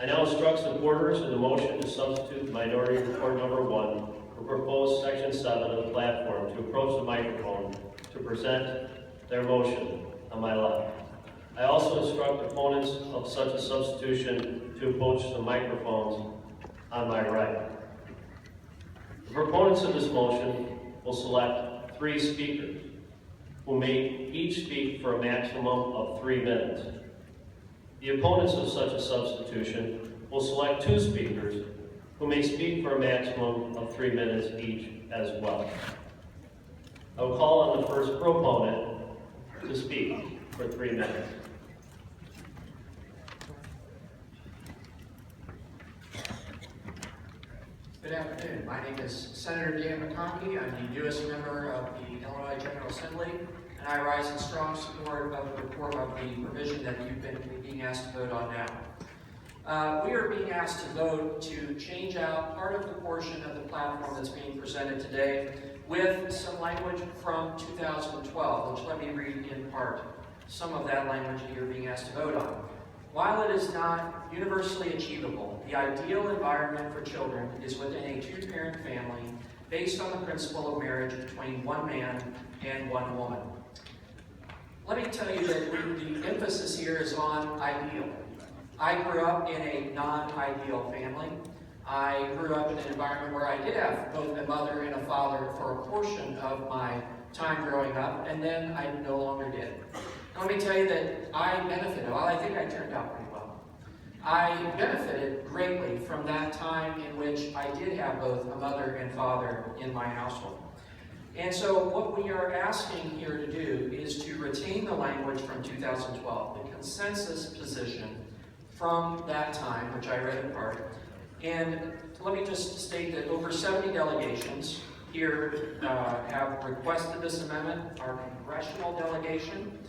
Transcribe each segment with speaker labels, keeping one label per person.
Speaker 1: I now instruct supporters in the motion to substitute minority report number 1 for proposed section 7 of the platform to approach the microphone to present their motion on my left. I also instruct opponents of such a substitution to approach the microphones on my right. The proponents of this motion will select 3 speakers who may each speak for a maximum of 3 minutes. The opponents of such a substitution will select 2 speakers who may speak for a maximum of 3 minutes each as well. I will call on the first proponent to speak for 3 minutes.
Speaker 2: Good afternoon. My name is Senator Dan McConkey. I'm the newest member of the Illinois General Assembly, and I rise in strong support of the report of the provision that you've been being asked to vote on now. We are being asked to vote to change out part of the portion of the platform that's being presented today with some language from 2012, which let me read in part some of that language that you're being asked to vote on. While it is not universally achievable, the ideal environment for children is within a 2-parent family based on the principle of marriage between one man and one woman. Let me tell you that the emphasis here is on ideal. I grew up in a non-ideal family. I grew up in an environment where I did have both a mother and a father for a portion of my time growing up, and then I no longer did. Let me tell you that I benefited. Well, I think I turned out pretty well. I benefited greatly from that time in which I did have both a mother and father in my household. And so what we are asking here to do is to retain the language from 2012, the consensus position from that time, which I read in part. And let me just state that over 70 delegations here have requested this amendment. Our congressional delegation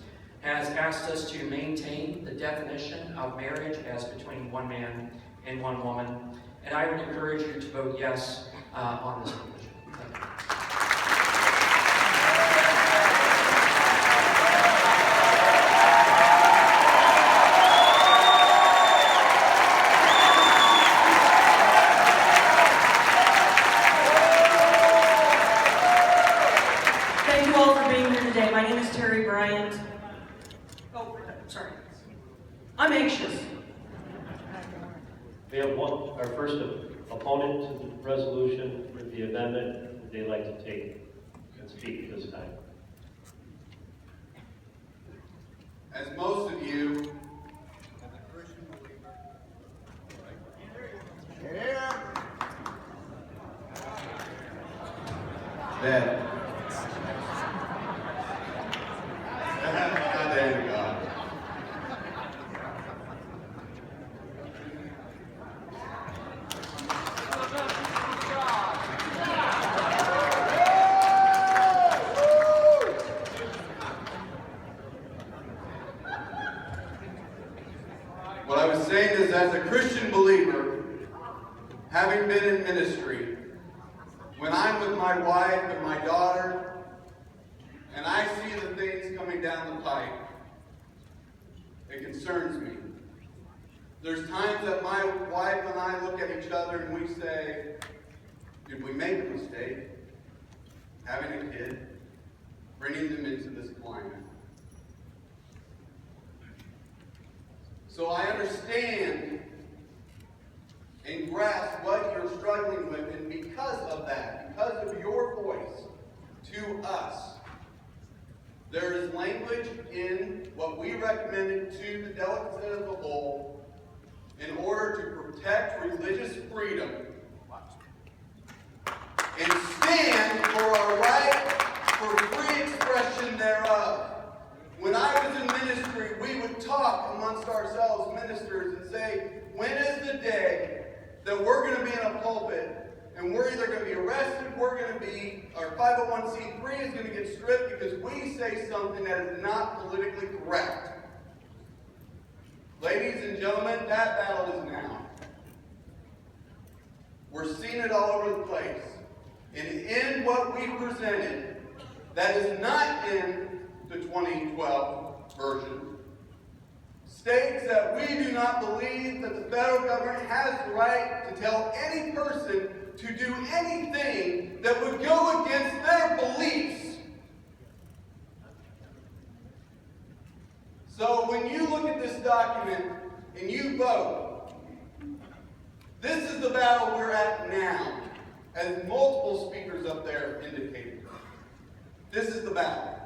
Speaker 2: has asked us to maintain the definition of marriage as between one man and one woman. And I would encourage you to vote yes on this provision. Thank you.
Speaker 3: Thank you all for being here today. My name is Terry Bryant. Oh, sorry. I'm anxious.
Speaker 1: We have our first opponent to the resolution with the amendment that they'd like to take and speak this time.
Speaker 4: As most of you, that there you go. What I was saying is, as a Christian believer, having been in ministry, when I'm with my wife and my daughter, and I see the things coming down the pipe, it concerns me. There's times that my wife and I look at each other and we say, did we make a mistake having a kid, bringing them into this climate? So I understand and grasp what you're struggling with, and because of that, because of your voice to us, there is language in what we recommended to the delegates as a whole in order to protect religious freedom and stand for our right for free expression thereof. When I was in ministry, we would talk amongst ourselves, ministers, and say, when is the day that we're going to be in a pulpit and we're either going to be arrested, our 501c3 is going to get stripped because we say something that is not politically correct. Ladies and gentlemen, that battle is now. We're seeing it all over the place. And in what we presented, that is not in the 2012 version, states that we do not believe that the federal government has the right to tell any person to do anything that would go against their beliefs. So when you look at this document and you vote, this is the battle we're at now, as multiple speakers up there indicated. This is the battle.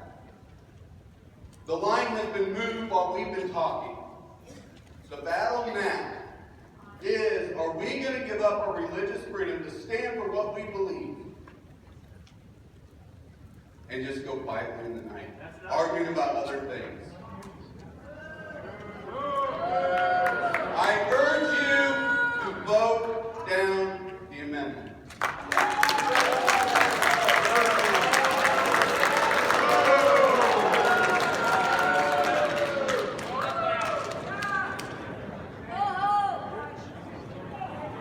Speaker 4: The line has been moved while we've been talking. The battle now is, are we going to give up our religious freedom to stand for what we believe and just go quietly in the night, arguing about other things? I urge you to vote down the amendment.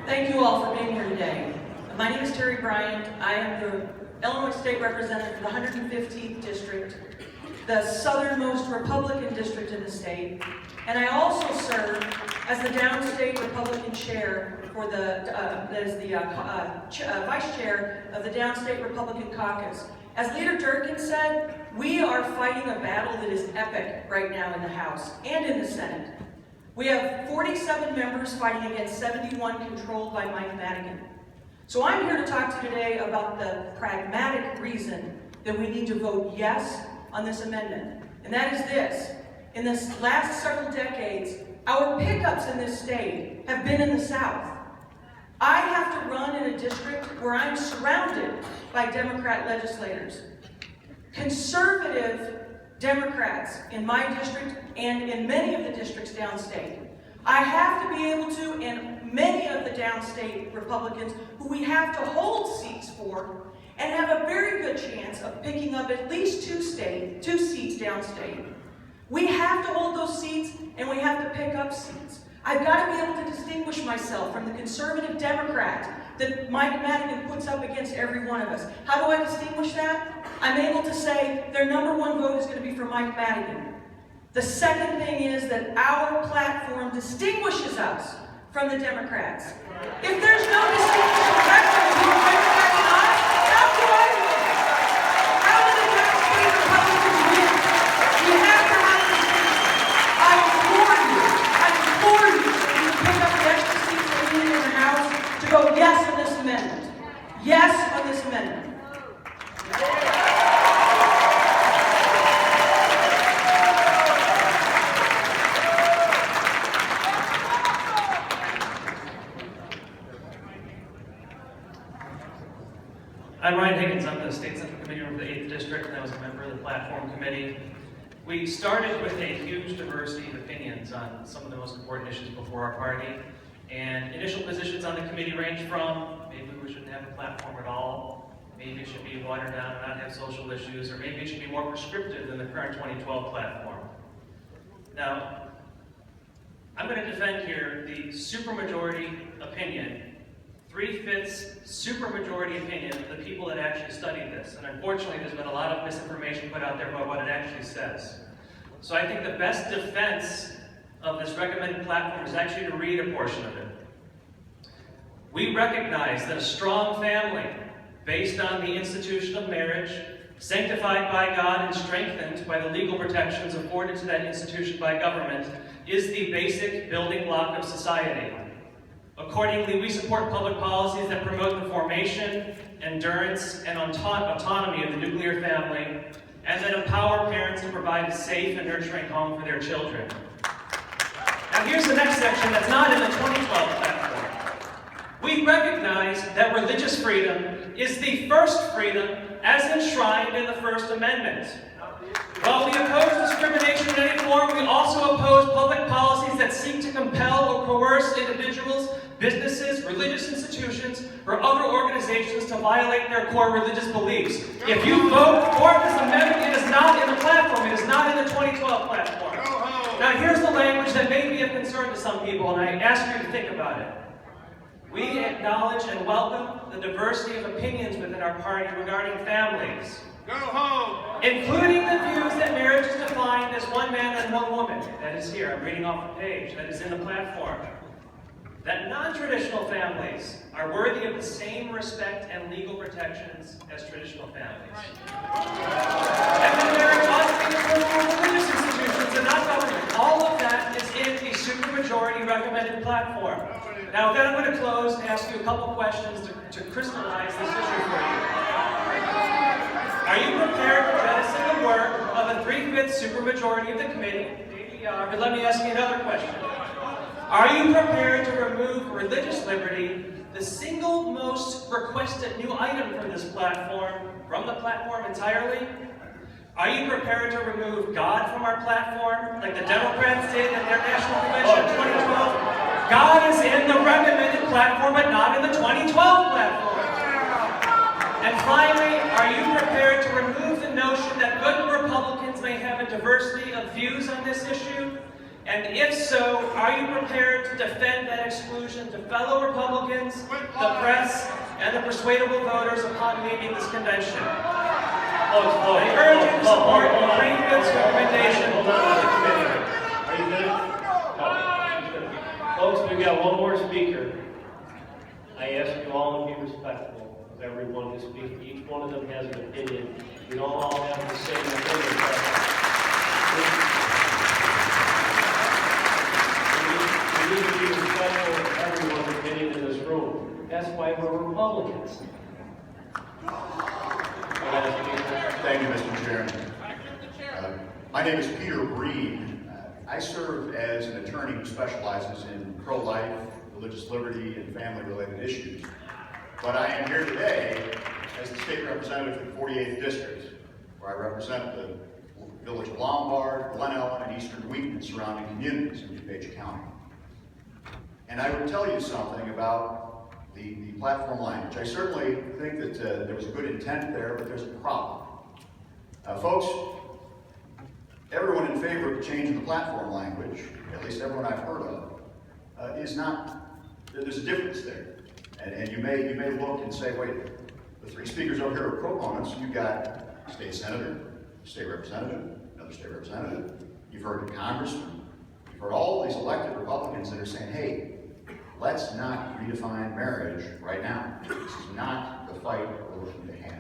Speaker 3: Thank you all for being here today. My name is Terry Bryant. I am the Illinois State Representative for the 115th District, the southernmost Republican district in the state, and I also serve as the downstate Republican chair for vice chair of the downstate Republican caucus. As Leader Durkin said, we are fighting a battle that is epic right now in the House and in the Senate. We have 47 members fighting against 71 controlled by Mike Madigan. So I'm here to talk to you today about the pragmatic reason that we need to vote yes on this amendment. And that is this. In this last several decades, our pickups in this state have been in the South. I have to run in a district where I'm surrounded by Democrat legislators. Conservative Democrats in my district and in many of the districts downstate. I have to be able to, and many of the downstate Republicans who we have to hold seats for, and have a very good chance of picking up at least two seats downstate. We have to hold those seats, and we have to pick up seats. I've got to be able to distinguish myself from the conservative Democrat that Mike Madigan puts up against every one of us. How do I distinguish that? I'm able to say their number one vote is going to be for Mike Madigan. The second thing is that our platform distinguishes us from the Democrats. If there's no distinguishing factor between Democrats and us, how do I win? How do the downstate Republicans win? We have to have a distinction. I implore you, if you pick up the extra seats that we need in the House, to go yes on this amendment. Yes on this amendment.
Speaker 5: I'm Ryan Higgins. I'm the State Central Committee member of the 8th District, and I was a member of the Platform Committee. We started with a huge diversity of opinions on some of the most important issues before our party, and initial positions on the committee range from maybe we shouldn't have a platform at all, maybe it should be watered down and not have social issues, or maybe it should be more prescriptive than the current 2012 platform. Now, I'm going to defend here the supermajority opinion, 3/5 supermajority opinion of the people that actually studied this. And unfortunately, there's been a lot of misinformation put out there about what it actually says. So I think the best defense of this recommended platform is actually to read a portion of it. We recognize that a strong family, based on the institution of marriage, sanctified by God and strengthened by the legal protections afforded to that institution by government, is the basic building block of society. Accordingly, we support public policies that promote the formation, endurance, and autonomy of the nuclear family, and that empower parents to provide a safe and nurturing home for their children. Now here's the next section that's not in the 2012 platform. We recognize that religious freedom is the first freedom as enshrined in the First Amendment. While we oppose discrimination in any form, we also oppose public policies that seek to compel or coerce individuals, businesses, religious institutions, or other organizations to violate their core religious beliefs. If you vote for this amendment, it is not in the platform. It is not in the 2012 platform. Now here's the language that may be of concern to some people, and I ask you to think about it. We acknowledge and welcome the diversity of opinions within our party regarding families,
Speaker 6: Go home.
Speaker 5: Including the views that marriage is defined as one man and one woman. That is here, I'm reading off the page, that is in the platform. That non-traditional families are worthy of the same respect and legal protections as traditional families. And that marriage ought to be approved for religious institutions and not government. All of that is in a supermajority recommended platform. Now, then I'm going to close and ask you a couple questions to crystallize this issue for you. Are you prepared to jettison the work of a 3/5 supermajority of the committee? Maybe you are, but let me ask you another question. Are you prepared to remove religious liberty, the single most requested new item from this platform, from the platform entirely? Are you prepared to remove God from our platform, like the Democrats did at their national convention in 2012? God is in the recommended platform, but not in the 2012 platform. And finally, are you prepared to remove the notion that good Republicans may have a diversity of views on this issue? And if so, are you prepared to defend that exclusion to fellow Republicans, the press, and the persuadable voters upon leaving this convention? I urge you to support the 3/5 recommendation of the committee.
Speaker 1: Are you finished? Folks, we've got one more speaker. I ask you all to be respectful of everyone who speaks. Each one of them has an opinion. We don't all have the same opinion. We need to be respectful of everyone's opinion in this room. That's why we're Republicans.
Speaker 7: Thank you, Mr. Chairman. My name is Peter Breen. I serve as an attorney who specializes in pro-life, religious liberty, and family-related issues. But I am here today as the state representative for the 48th District, where I represent the village of Lombard, Glen Ellen, and Eastern Wheaton and surrounding communities in DuPage County. And I would tell you something about the platform language. I certainly think that there was a good intent there, but there's a problem. Folks, everyone in favor of changing the platform language, at least everyone I've heard of, is not, there's a difference there. And you may look and say, wait, the three speakers over here are proponents. You've got state senator, state representative, another state representative. You've heard a congressman. You've heard all these elected Republicans that are saying, hey, let's not redefine marriage right now. This is not the fight we're looking to have.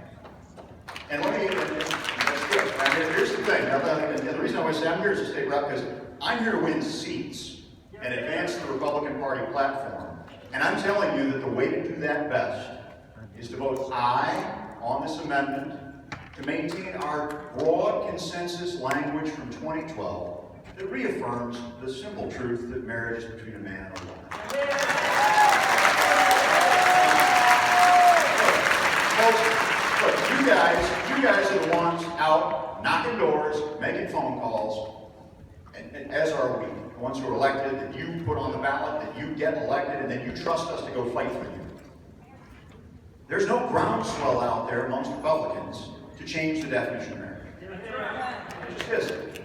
Speaker 7: And let me, that's good. Now, here's the thing. Now, the reason I always say I'm here as a state rep because I'm here to win seats and advance the Republican Party platform. And I'm telling you that the way to do that best is to vote aye on this amendment to maintain our broad consensus language from 2012 that reaffirms the simple truth that marriage is between a man and a woman. Folks, look, you guys are the ones out knocking doors, making phone calls, and as are we, the ones who are elected, that you put on the ballot, that you get elected, and then you trust us to go fight for you. There's no groundswell out there amongst Republicans to change the definition of marriage. It just isn't.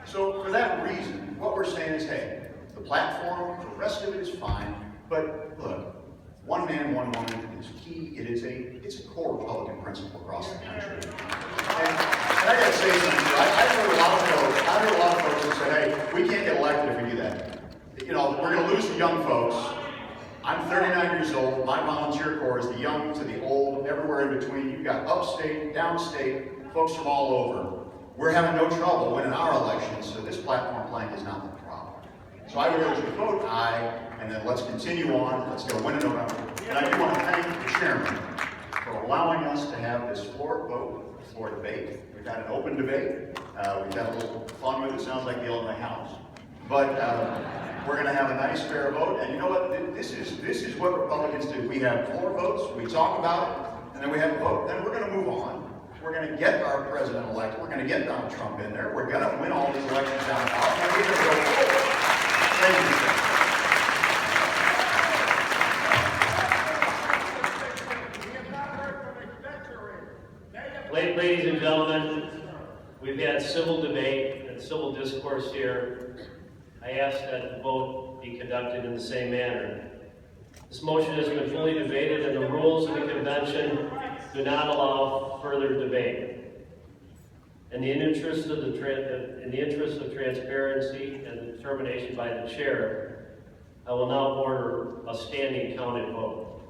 Speaker 7: So for that reason, what we're saying is, hey, the platform, the rest of it is fine, but look, one man, one woman is key. It's a core Republican principle across the country. And I got to say something. I've heard a lot of folks who say, hey, we can't get elected if we do that. You know, we're going to lose the young folks. I'm 39 years old. My volunteer corps is the young to the old, everywhere in between. You've got upstate, downstate, folks from all over. We're having no trouble winning our elections, so this platform plank is not the problem. So I would urge you to vote aye, and then let's continue on. Let's go win in November. And I do want to thank the chairman for allowing us to have this floor vote, floor debate. We've had an open debate. We've had a little fun with it. Sounds like the Illinois House. But we're going to have a nice fair vote. And you know what? This is what Republicans do. We have floor votes. We talk about it, and then we have a vote. Then we're going to move on. We're going to get our president elected. We're going to get Donald Trump in there. We're going to win all these elections down the ballot. And we're going to go forward. Thank you, sir.
Speaker 1: Ladies and gentlemen, we've had civil debate and civil discourse here. I ask that the vote be conducted in the same manner. This motion has been fully debated, and the rules of the convention do not allow further debate. In the interest of transparency and determination by the chair, I will now order a standing counted vote.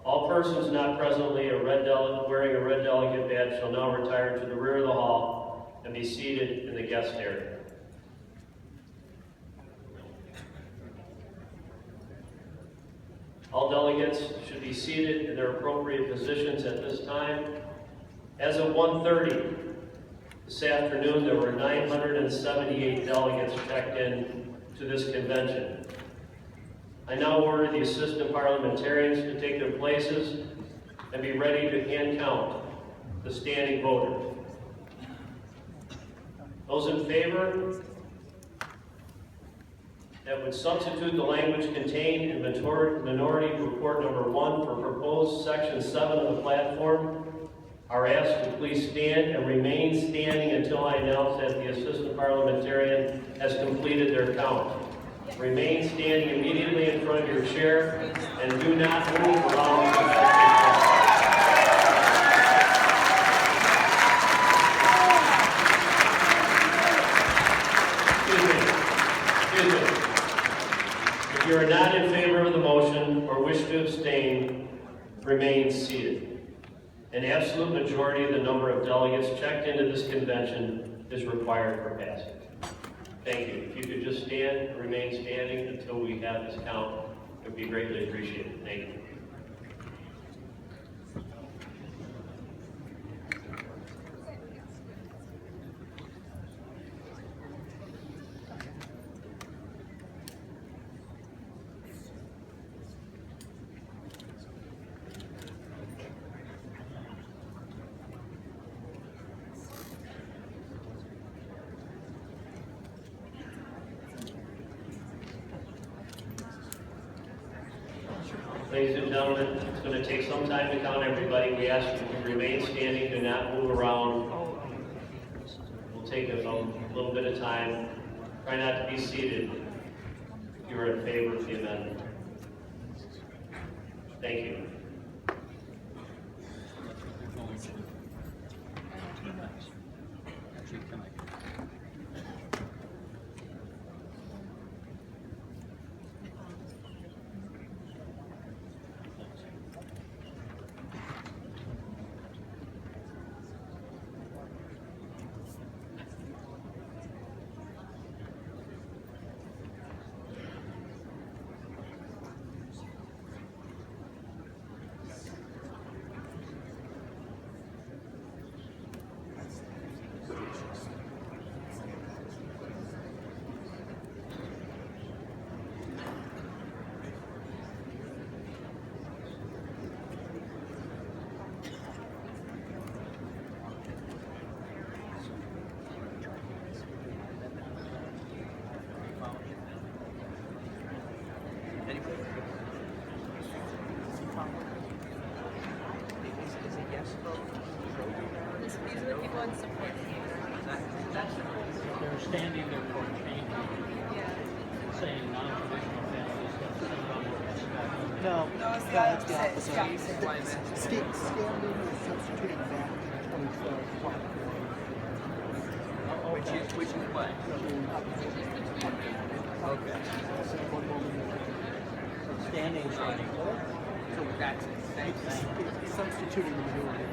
Speaker 1: All persons not presently wearing a red delegate badge shall now retire to the rear of the hall and be seated in the guest area. All delegates should be seated in their appropriate positions at this time. As of 1:30 this afternoon, there were 978 delegates checked in to this convention. I now order the assistant parliamentarians to take their places and be ready to hand count the standing voters. Those in favor that would substitute the language contained in Minority Report Number 1 for proposed Section 7 of the platform are asked to please stand and remain standing until I announce that the assistant parliamentarian has completed their count. Remain standing immediately in front of your chair and do not move around. If you are not in favor of the motion or wish to abstain, remain seated. An absolute majority of the number of delegates checked into this convention is required for passage. Thank you. If you could just stand and remain standing until we have this count, it would be greatly appreciated. Thank you. Ladies and gentlemen, it's going to take some time to count everybody. We ask you to remain standing, do not move around. We'll take a little bit of time. Try not to be seated if you are in favor of the amendment. Thank you.
Speaker 6: These are the people in support.
Speaker 8: They're standing there for a change, saying non-traditional families have to send on their respect.
Speaker 9: No,
Speaker 6: No, it's the
Speaker 9: that's the
Speaker 6: opposite.
Speaker 9: opposite. Standing is substituting that for what?
Speaker 10: Which is what? Okay.
Speaker 9: Standing is standing.
Speaker 10: So that's it. Thanks.
Speaker 9: It's substituting the minority.